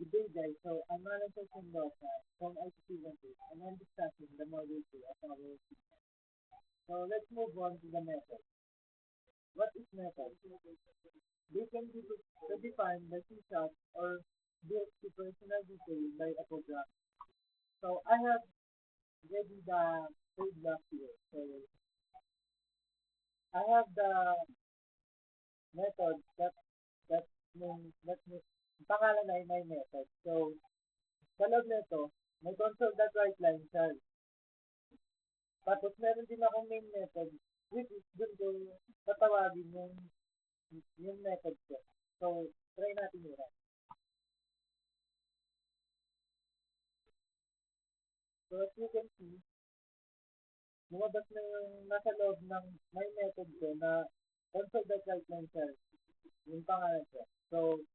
Good day, guys. So, I'm Alan Mendoza from ICT1. And I'm discussing the module 2 of our system. So, let's move on to the method. What is method? They can be defined by C# or built to personal detail by a program. So, I have ready the code block here. So, I have the method that means pangalan ay my method. So, sa loob nito, may console.writeLine siya. Tapos meron din akong main method which is dun ko tatawagin yung method ko. So, try natin yun. So, as you can see, lumabas na yung nasa loob ng my method ko na console.writeLine siya. Yung pangalan siya. So,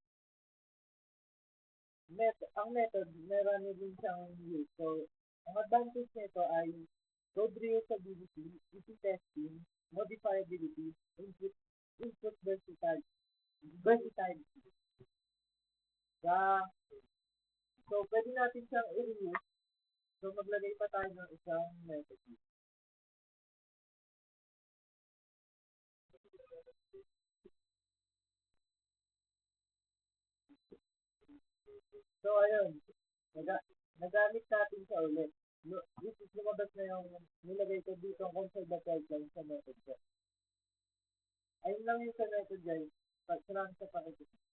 ang method, meron din siyang use. So, ang advantage nito ay code reusability, easy testing, modifiability, input versatility. Sa, so, pwede natin siyang i-reuse. So, maglagay pa tayo ng isang method. So, ayun. Nagamit natin siya ulit. This is lumabas na yung nilagay ko dito ang console.writeLine sa method ko. Ayun lang yung sa method, guys. Salamat sa pakikita.